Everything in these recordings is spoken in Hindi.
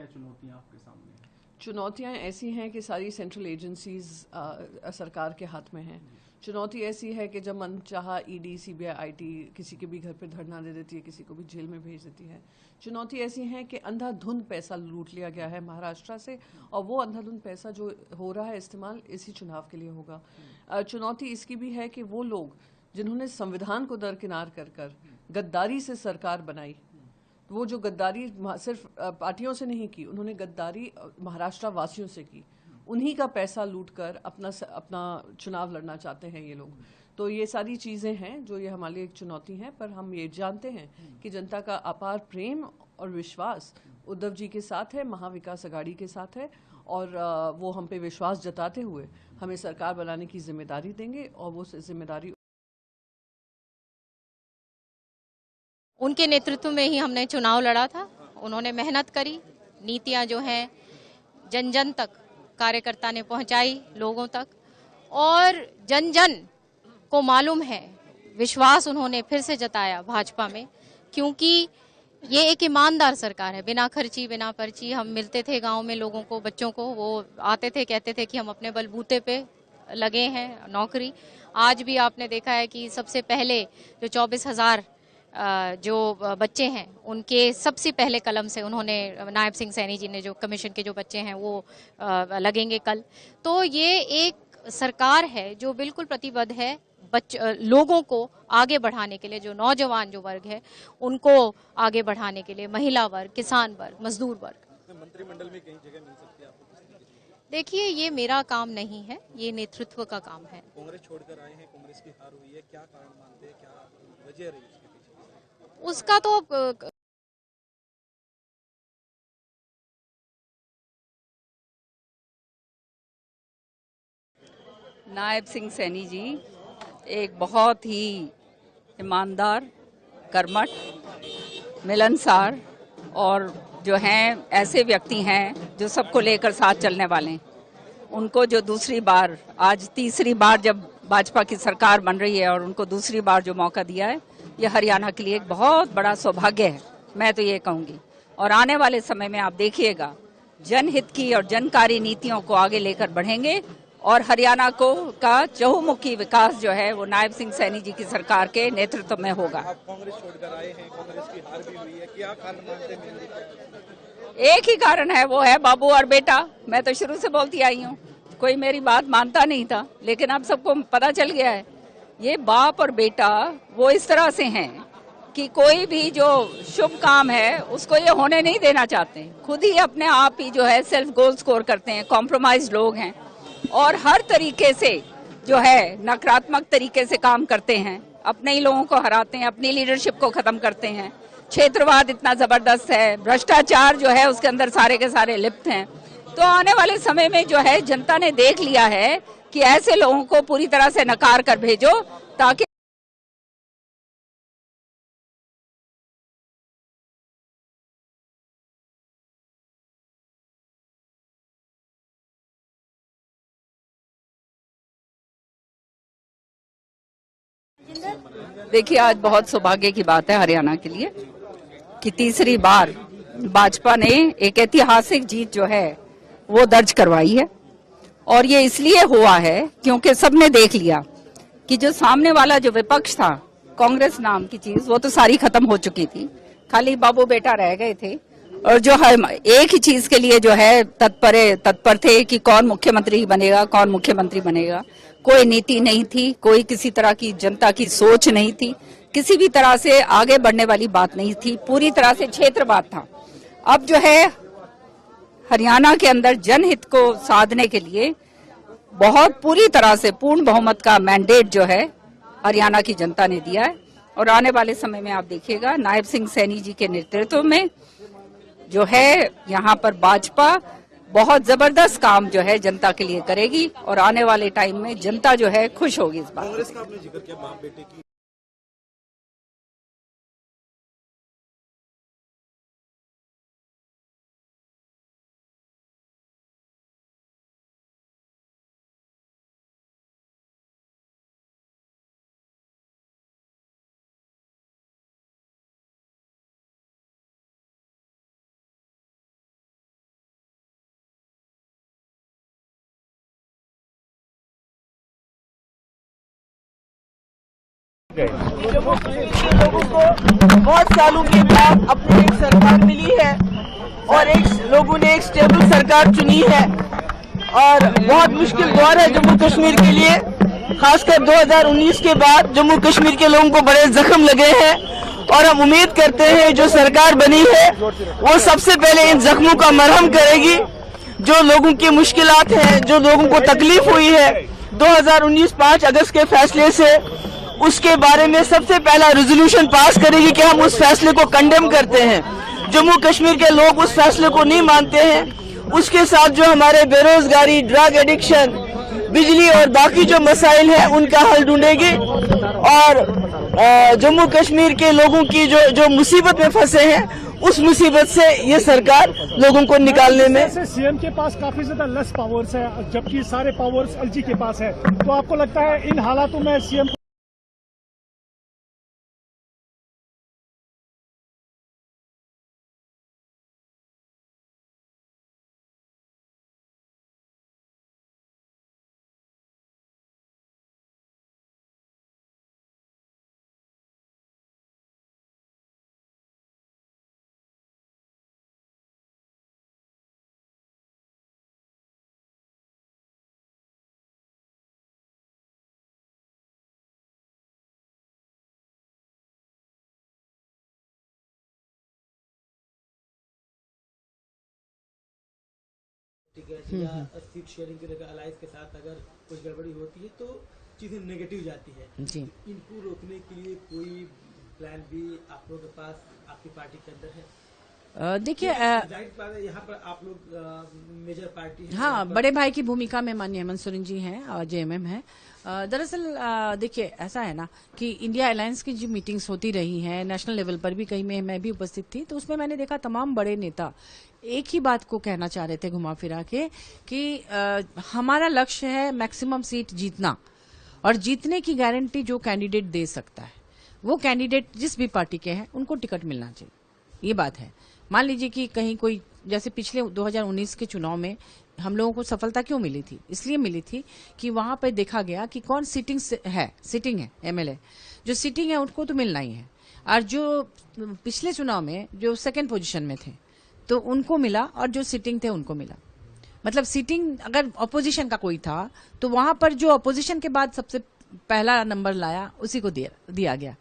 क्या चुनौतियां आपके सामने हैं? चुनौतियां ऐसी हैं कि सारी सेंट्रल एजेंसीज सरकार के हाथ में हैं। चुनौती ऐसी है कि जब मन चाहा ईडी, सीबीआई, आईटी किसी के भी घर पे धरना दे देती है, किसी को भी जेल में भेज देती है। चुनौती ऐसी है कि अंधाधुंध पैसा लूट लिया गया है महाराष्ट्र से, और वो अंधाधुंध पैसा जो हो रहा है इस्तेमाल इसी चुनाव के लिए होगा। चुनौती इसकी भी है कि वो लोग जिन्होंने संविधान को दरकिनार कर कर गद्दारी से सरकार बनाई, वो जो गद्दारी सिर्फ पार्टियों से नहीं की, उन्होंने गद्दारी महाराष्ट्र वासियों से की। उन्हीं का पैसा लूटकर अपना चुनाव लड़ना चाहते हैं ये लोग। तो ये सारी चीज़ें हैं जो ये हमारे लिए एक चुनौती हैं, पर हम ये जानते हैं कि जनता का अपार प्रेम और विश्वास उद्धव जी के साथ है, महाविकास अघाड़ी के साथ है, और वो हम पे विश्वास जताते हुए हमें सरकार बनाने की जिम्मेदारी देंगे, और वो जिम्मेदारी उनके नेतृत्व में ही हमने चुनाव लड़ा था। उन्होंने मेहनत करी, नीतियां जो हैं जन जन तक कार्यकर्ता ने पहुंचाई, लोगों तक, और जन जन को मालूम है, विश्वास उन्होंने फिर से जताया भाजपा में, क्योंकि ये एक ईमानदार सरकार है। बिना खर्ची, बिना पर्ची हम मिलते थे गांव में लोगों को, बच्चों को, वो आते थे, कहते थे कि हम अपने बलबूते पे लगे हैं नौकरी। आज भी आपने देखा है कि सबसे पहले जो 24,000 जो बच्चे हैं, उनके सबसे पहले कलम से उन्होंने, नायब सिंह सैनी जी ने, जो कमीशन के जो बच्चे हैं वो लगेंगे कल। तो ये एक सरकार है जो बिल्कुल प्रतिबद्ध है लोगों को आगे बढ़ाने के लिए, जो नौजवान जो वर्ग है उनको आगे बढ़ाने के लिए, महिला वर्ग, किसान वर्ग, मजदूर वर्ग। मंत्रिमंडल में कई जगह मिल सकती है आपको? देखिए, ये मेरा काम नहीं है, ये नेतृत्व का काम है। कांग्रेस छोड़कर आए हैं, कांग्रेस की हार हुई है, क्या कारण मानते हैं, क्या वजह रही उसके पीछे? उसका तो नायब सिंह सैनी जी एक बहुत ही ईमानदार, कर्मठ, मिलनसार और जो हैं ऐसे व्यक्ति हैं जो सबको लेकर साथ चलने वाले हैं। उनको जो दूसरी बार, आज तीसरी बार जब भाजपा की सरकार बन रही है और उनको दूसरी बार जो मौका दिया है, ये हरियाणा के लिए एक बहुत बड़ा सौभाग्य है, मैं तो ये कहूँगी। और आने वाले समय में आप देखिएगा, जनहित की और जनकारी नीतियों को आगे लेकर बढ़ेंगे और हरियाणा को का चहुमुखी विकास जो है वो नायब सिंह सैनी जी की सरकार के नेतृत्व में होगा। आप कांग्रेस छोड़कर आए हैं, कांग्रेस की हार भी हुई है, क्या कारण मानते हैं? एक ही कारण है, वो है बाबू और बेटा। मैं तो शुरू से बोलती आई हूँ, कोई मेरी बात मानता नहीं था, लेकिन अब सबको पता चल गया है। ये बाप और बेटा वो इस तरह से हैं कि कोई भी जो शुभ काम है उसको ये होने नहीं देना चाहते। खुद ही अपने आप ही जो है सेल्फ गोल स्कोर करते हैं, कॉम्प्रोमाइज लोग हैं और हर तरीके से जो है नकारात्मक तरीके से काम करते हैं, अपने ही लोगों को हराते हैं, अपनी लीडरशिप को खत्म करते हैं। क्षेत्रवाद इतना जबरदस्त है, भ्रष्टाचार जो है उसके अंदर सारे के सारे लिप्त हैं। तो आने वाले समय में जो है जनता ने देख लिया है कि ऐसे लोगों को पूरी तरह से नकार कर भेजो, ताकि देखिए, आज बहुत सौभाग्य की बात है हरियाणा के लिए कि तीसरी बार भाजपा ने एक ऐतिहासिक जीत जो है वो दर्ज करवाई है। और ये इसलिए हुआ है क्योंकि सबने देख लिया कि जो सामने वाला जो विपक्ष था, कांग्रेस नाम की चीज, वो तो सारी खत्म हो चुकी थी, खाली बाबू बेटा रह गए थे। और जो हम एक ही चीज के लिए जो है तत्पर थे कि कौन मुख्यमंत्री बनेगा, कौन मुख्यमंत्री बनेगा। कोई नीति नहीं थी, कोई किसी तरह की जनता की सोच नहीं थी, किसी भी तरह से आगे बढ़ने वाली बात नहीं थी, पूरी तरह से क्षेत्रवाद था। अब जो है हरियाणा के अंदर जनहित को साधने के लिए बहुत पूरी तरह से पूर्ण बहुमत का मैंडेट जो है हरियाणा की जनता ने दिया है। और आने वाले समय में आप देखिएगा नायब सिंह सैनी जी के नेतृत्व में जो है यहाँ पर भाजपा बहुत जबरदस्त काम जो है जनता के लिए करेगी और आने वाले टाइम में जनता जो है खुश होगी इस बात। कांग्रेस का आपने जिक्र किया, बाप बेटे की जम्मू कश्मीर के लोगों को बहुत सालों के बाद अपनी एक सरकार मिली है और लोगों ने एक स्टेबल सरकार चुनी है और बहुत मुश्किल दौर है जम्मू कश्मीर के लिए, खासकर 2019 के बाद जम्मू कश्मीर के लोगों को बड़े जख्म लगे हैं और हम उम्मीद करते हैं जो सरकार बनी है वो सबसे पहले इन जख्मों का मरहम करेगी। जो लोगों की मुश्किलात हैं, जो लोगों को तकलीफ हुई है 2019 5 अगस्त के फैसले से, उसके बारे में सबसे पहला रेजोल्यूशन पास करेगी कि हम उस फैसले को कंडेम करते हैं। जम्मू कश्मीर के लोग उस फैसले को नहीं मानते हैं। उसके साथ जो हमारे बेरोजगारी, ड्रग एडिक्शन, बिजली और बाकी जो मसाइल हैं उनका हल ढूंढेगी और जम्मू कश्मीर के लोगों की जो मुसीबत में फंसे हैं उस मुसीबत से ये सरकार लोगों को निकालने में। सीएम के पास काफी ज्यादा लेस पावर्स है जबकि सारे पावर्स एलजी के पास है, तो आपको लगता है इन हालातों में सीएम ठीक है या सीट शेयरिंग के अलायंस के साथ अगर कुछ गड़बड़ी होती है तो चीजें नेगेटिव जाती है जी। इनको रोकने के लिए कोई प्लान भी आप लोगों के पास आपकी पार्टी के अंदर है? देखिए यहाँ पर आप लोग मेजर पार्टी है। हाँ, बड़े भाई की भूमिका में माननीय हेमंत सोरेन जी हैं और जेएमएम है। दरअसल देखिए ऐसा है ना कि इंडिया अलायंस की जो मीटिंग्स होती रही हैं नेशनल लेवल पर भी, कहीं में मैं भी उपस्थित थी, तो उसमें मैंने देखा तमाम बड़े नेता एक ही बात को कहना चाह रहे थे घुमा फिरा के कि हमारा लक्ष्य है मैक्सिमम सीट जीतना और जीतने की गारंटी जो कैंडिडेट दे सकता है वो कैंडिडेट जिस भी पार्टी के हैं उनको टिकट मिलना चाहिए। ये बात है। मान लीजिए कि कहीं कोई, जैसे पिछले 2019 के चुनाव में हम लोगों को सफलता क्यों मिली थी? इसलिए मिली थी कि वहां पर देखा गया कि कौन सिटिंग है एमएलए, जो सिटिंग है उनको तो मिलना ही है, और जो पिछले चुनाव में जो सेकंड पोजीशन में थे तो उनको मिला और जो सिटिंग थे उनको मिला। मतलब सिटिंग अगर अपोजिशन का कोई था तो वहां पर जो अपोजिशन के बाद सबसे पहला नंबर लाया उसी को दिया गया।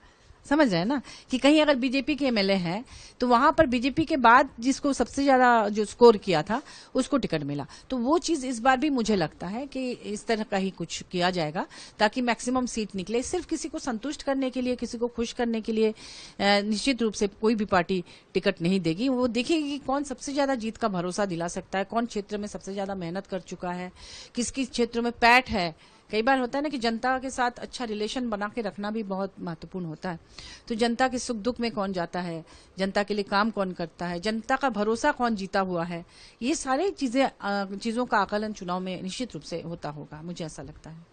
समझ रहे हैं ना कि कहीं अगर बीजेपी के एमएलए हैं तो वहां पर बीजेपी के बाद जिसको सबसे ज्यादा जो स्कोर किया था उसको टिकट मिला। तो वो चीज इस बार भी मुझे लगता है कि इस तरह का ही कुछ किया जाएगा ताकि मैक्सिमम सीट निकले। सिर्फ किसी को संतुष्ट करने के लिए, किसी को खुश करने के लिए निश्चित रूप से कोई भी पार्टी टिकट नहीं देगी। वो देखेगी कि कौन सबसे ज्यादा जीत का भरोसा दिला सकता है, कौन क्षेत्र में सबसे ज्यादा मेहनत कर चुका है, किस किस क्षेत्र में पैठ है। कई बार होता है ना कि जनता के साथ अच्छा रिलेशन बना के रखना भी बहुत महत्वपूर्ण होता है। तो जनता के सुख दुख में कौन जाता है, जनता के लिए काम कौन करता है, जनता का भरोसा कौन जीता हुआ है, ये सारी चीजों का आकलन चुनाव में निश्चित रूप से होता होगा, मुझे ऐसा लगता है।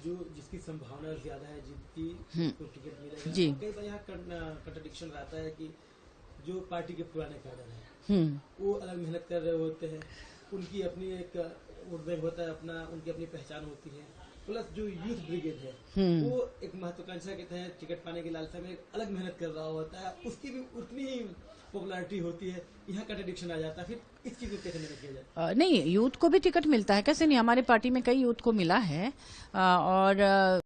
जो जिसकी संभावना ज्यादा है जिसकी टिकट मिलेगा, जी, कई बार यहाँ कंट्रडिक्शन रहता है कि जो पार्टी के पुराने कैडर हैं वो अलग मेहनत कर रहे होते हैं, उनकी अपनी एक वोट होता है, अपना उनकी अपनी पहचान होती है, प्लस जो यूथ ब्रिगेड है वो एक महत्वाकांक्षा के तहत टिकट पाने की लालसा में अलग मेहनत कर रहा होता है, उसकी भी उतनी ही पॉपुलैरिटी होती है। यहाँ कंट्रडिक्शन आ जाता है, फिर इस चीज को कैसे मैनेज किया जाए? नहीं, यूथ को भी टिकट मिलता है, कैसे नहीं, हमारे पार्टी में कई यूथ को मिला है और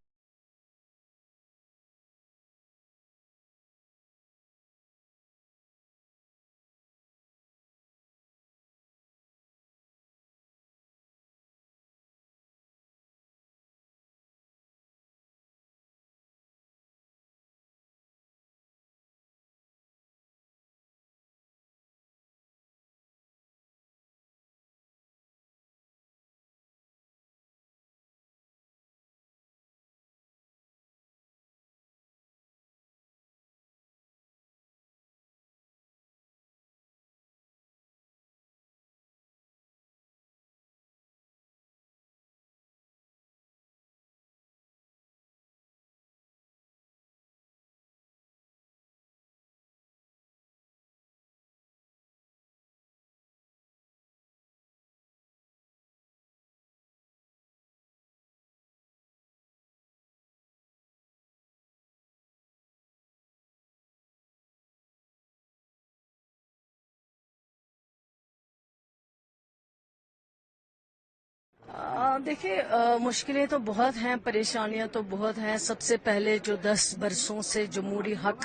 देखिए, मुश्किलें तो बहुत हैं, परेशानियां तो बहुत हैं। सबसे पहले जो 10 बरसों से जमहूरी हक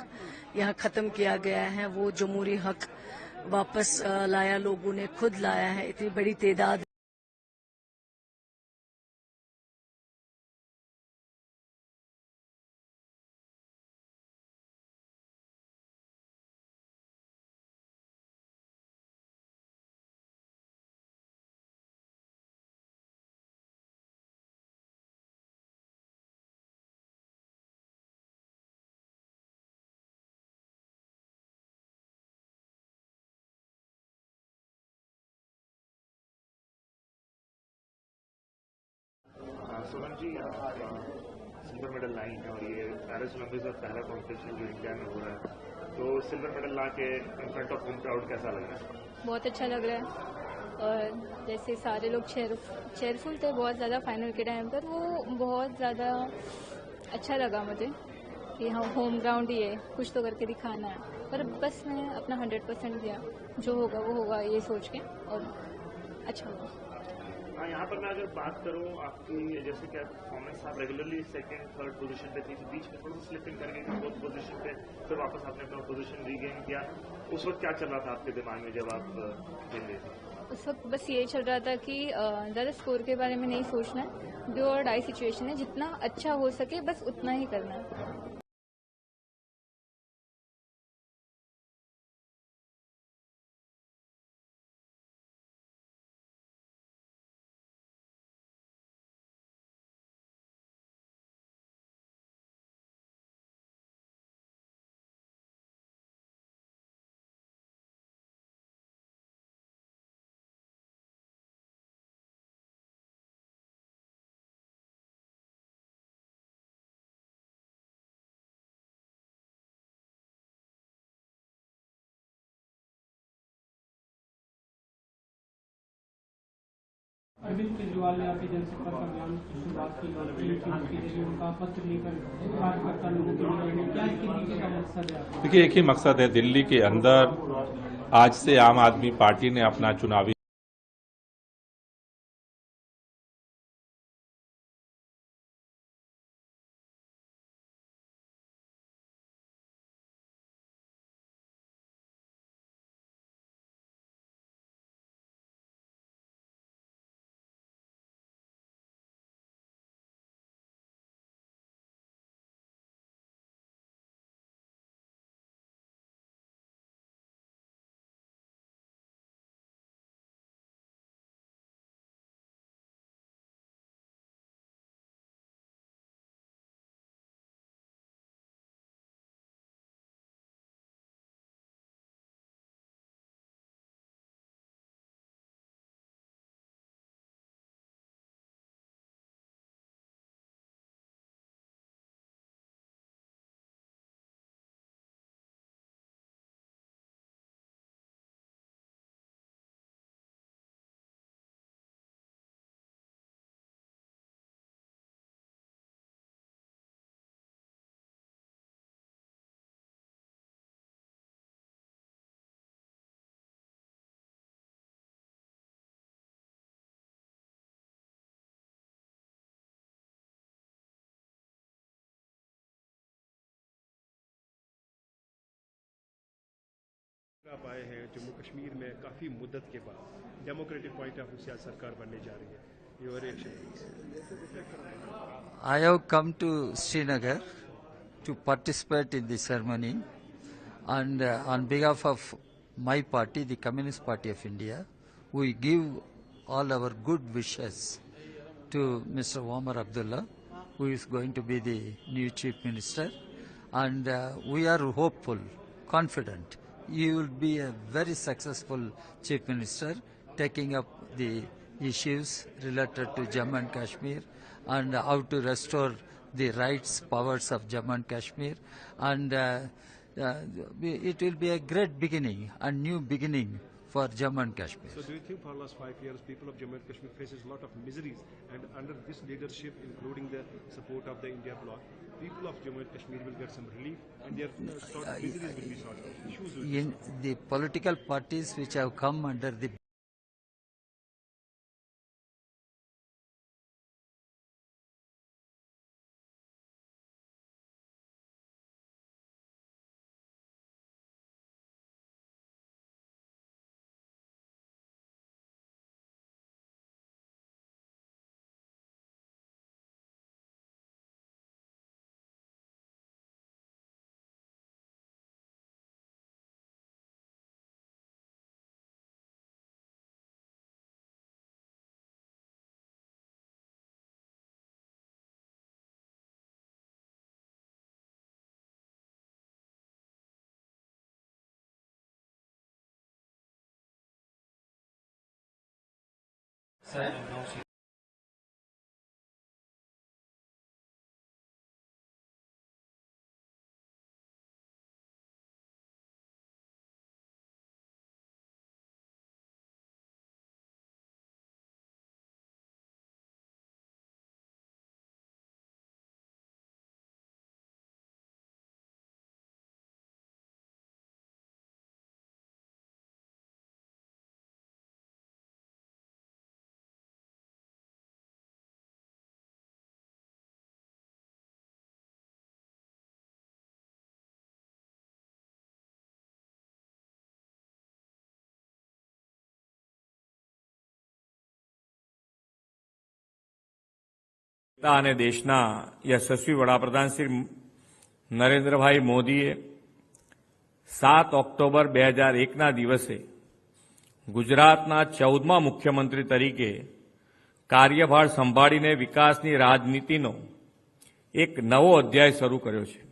यहाँ खत्म किया गया है, वो जमहूरी हक वापस लाया, लोगों ने खुद लाया है। इतनी बड़ी तादाद सोनम जी, सिल्वर मेडल लाई है और ये पेरिस ओलंपिक्स का पहला कॉम्पिटिशन जो इंडिया में हो रहा है, तो सिल्वर मेडल ला के in front of home crowd कैसा लग रहा है? बहुत अच्छा लग रहा है। और जैसे सारे लोग चेयरफुल थे बहुत ज़्यादा फाइनल के टाइम पर, वो बहुत ज़्यादा अच्छा लगा मुझे कि हाँ, होम ग्राउंड ही है, कुछ तो करके दिखाना है। पर बस मैं अपना 100% दिया, जो होगा वो होगा ये सोच के, और अच्छा होगा। यहाँ पर मैं अगर बात करूँ आपकी, जैसे कि परफॉर्मेंस आप रेगुलरली सेकंड थर्ड पोजीशन पे थी, तो बीच में थोड़ा सा स्लिप इन करके फोर्थ पोजीशन पे, फिर वापस आपने अपना पोजीशन रीगेन किया। उस वक्त क्या चल रहा था आपके दिमाग में जब आप खेल रहे थे? उस वक्त बस यही चल रहा था कि ज़्यादा स्कोर के बारे में नहीं सोचना है, डू और डाई सिचुएशन है, जितना अच्छा हो सके बस उतना ही करना है। अरविंद केजरीवाल ने आके जनसंपर्क अभियान की शुरुआत की, उनका पत्र लेकर कार्यकर्ता लोगों के क्या इसके पीछे का मकसद है? देखिए, एक ही मकसद है। दिल्ली के अंदर आज से आम आदमी पार्टी ने अपना चुनावी आप आए हैं जम्मू कश्मीर में काफ़ी मुद्दत के बाद, डेमोक्रेटिक पॉइंट ऑफ व्यू से सरकार बनने जा रही है, your reaction? I have come to Srinagar to participate in the ceremony, and on behalf of my party, the Communist Party of India, we give all our good wishes to Mr. Omar Abdullah, who is going to be the new Chief Minister, and we are hopeful, confident he will be a very successful Chief Minister, taking up the issues related to Jammu and Kashmir and how to restore the rights, powers of Jammu and Kashmir, and it will be a great beginning, a new beginning for Jammu and Kashmir. So do you think for the last 5 years people of Jammu and Kashmir faces a lot of miseries, and under this leadership, including the support of the India bloc, people of Jammu and Kashmir will get some relief and their miseries will be sorted out, issues will be solved? The political parties which have come under the અને દેશના યશસ્વી વડાપ્રધાન શ્રી નરેન્દ્રભાઈ મોદીએ 7 ઓક્ટોબર 2001ના દિવસે ગુજરાતના 14મા મુખ્યમંત્રી તરીકે કાર્યભાર સંભાળીને વિકાસની રાજનીતિનો એક નવો અધ્યાય શરૂ કર્યો છે.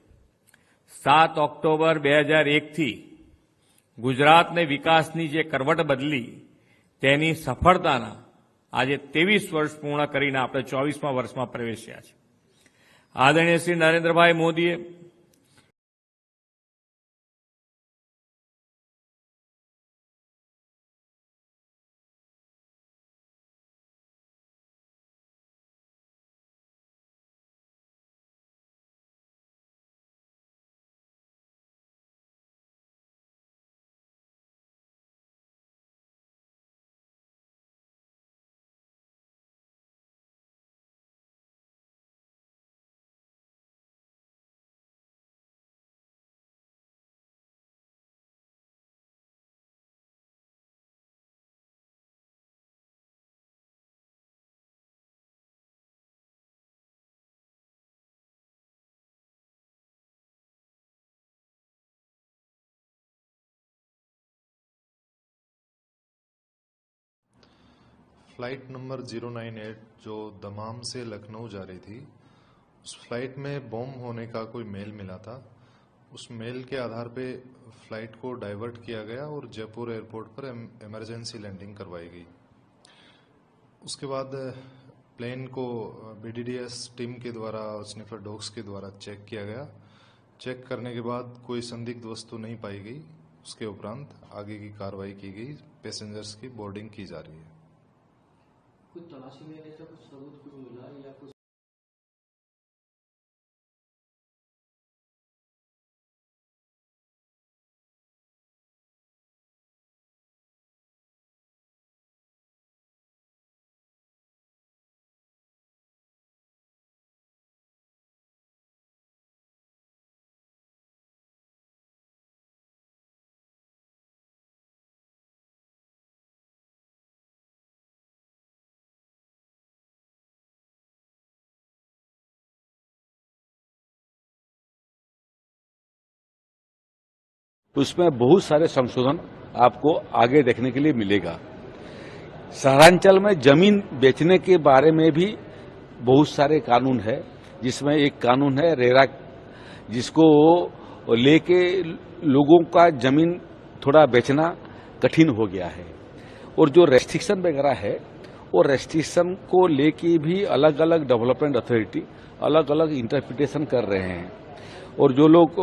7 ઓક્ટોબર 2001થી ગુજરાતને વિકાસની જે કરવટ બદલી તેની સફળતાના આજે 23 વર્ષ પૂર્ણ કરીને આપણે 24મા વર્ષમાં પ્રવેશ્યા છે. આદરણીય શ્રી નરેન્દ્રભાઈ મોદીએ फ्लाइट नंबर 098 जो दमाम से लखनऊ जा रही थी, उस फ्लाइट में बॉम्ब होने का कोई मेल मिला था. उस मेल के आधार पे फ्लाइट को डाइवर्ट किया गया और जयपुर एयरपोर्ट पर इमरजेंसी लैंडिंग करवाई गई. उसके बाद प्लेन को BDDS टीम के द्वारा और स्निफर डॉग्स के द्वारा चेक किया गया. चेक करने के बाद कोई संदिग्ध वस्तु नहीं पाई गई. उसके उपरांत आगे की कार्रवाई की गई. पैसेंजर्स की बोर्डिंग की जा रही है. कुछ तलाशी में ऐसा कुछ सबूत कुछ मिला या कुछ उसमें बहुत सारे संशोधन आपको आगे देखने के लिए मिलेगा. शहरांचल में जमीन बेचने के बारे में भी बहुत सारे कानून है, जिसमें एक कानून है रेरा, जिसको लेके लोगों का जमीन थोड़ा बेचना कठिन हो गया है. और जो रेस्ट्रिक्शन वगैरह है, वो रेस्ट्रिक्शन को लेके भी अलग अलग डेवलपमेंट अथॉरिटी अलग अलग इंटरप्रिटेशन कर रहे हैं. और जो लोग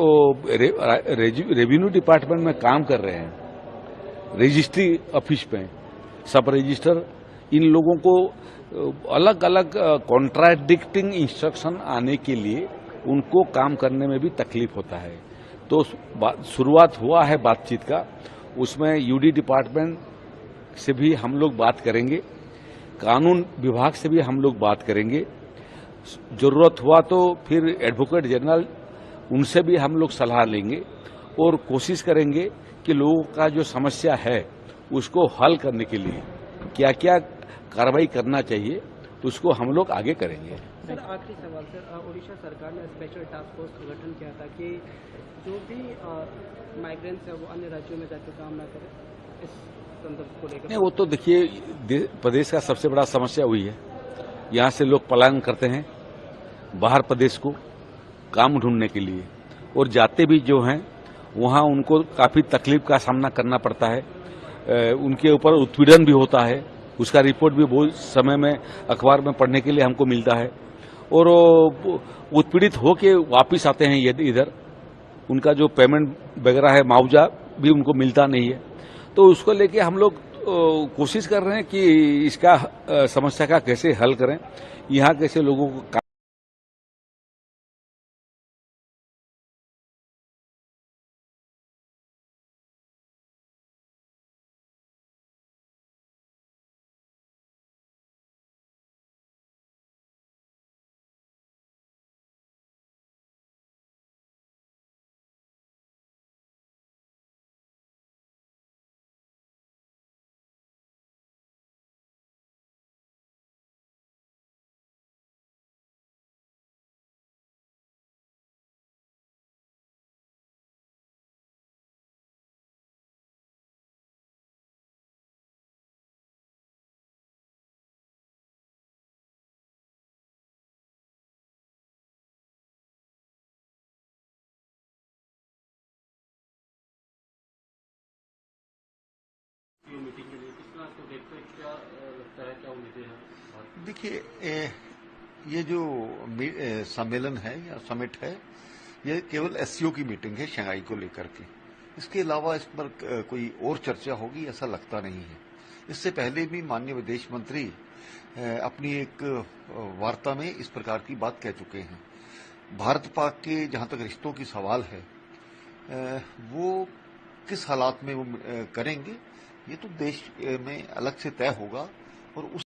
रेवेन्यू डिपार्टमेंट में काम कर रहे हैं, रजिस्ट्री ऑफिस में सब रजिस्टर, इन लोगों को अलग अलग कॉन्ट्राडिक्टिंग इंस्ट्रक्शन आने के लिए उनको काम करने में भी तकलीफ होता है. तो शुरुआत हुआ है बातचीत का. उसमें यूडी डिपार्टमेंट से भी हम लोग बात करेंगे, कानून विभाग से भी हम लोग बात करेंगे. जरूरत हुआ तो फिर एडवोकेट जनरल उनसे भी हम लोग सलाह लेंगे और कोशिश करेंगे कि लोगों का जो समस्या है उसको हल करने के लिए क्या क्या कार्रवाई करना चाहिए, तो उसको हम लोग आगे करेंगे. सर आखिरी सवाल सर, उड़ीसा सरकार ने स्पेशल टास्क फोर्स का गठन किया था कि जो भी माइग्रेंट्स है वो अन्य राज्यों में जाकर काम ना करें, इस संदर्भ को लेकर. नहीं, वो तो देखिए प्रदेश का सबसे बड़ा समस्या हुई है. यहाँ से लोग पलायन करते हैं बाहर प्रदेश को काम ढूंढने के लिए, और जाते भी जो हैं वहाँ उनको काफी तकलीफ का सामना करना पड़ता है. उनके ऊपर उत्पीड़न भी होता है, उसका रिपोर्ट भी बहुत समय में अखबार में पढ़ने के लिए हमको मिलता है। और वो उत्पीड़ित होके वापिस आते हैं इधर, उनका जो पेमेंट वगैरह है, मुआवजा भी उनको मिलता नहीं है। तो उसको लेके हम लोग कोशिश कर रहे हैं कि इसका समस्या का कैसे हल करें, यहाँ कैसे लोगों को मीटिंग के लिए किस तरह आपको देखते हैं, क्या लगता है, क्या उम्मीदें हैं? देखिए, ये जो सम्मेलन है या समिट है, ये केवल एससीओ की मीटिंग है शंघाई को लेकर के। इसके अलावा इस पर कोई और चर्चा होगी ऐसा लगता नहीं है। इससे पहले भी माननीय विदेश मंत्री अपनी एक वार्ता में इस प्रकार की बात कह चुके हैं। भारत पाक के जहां तक रिश्तों की सवाल है, वो किस हालात में वो करेंगे, ये तो देश में अलग से तय होगा और उस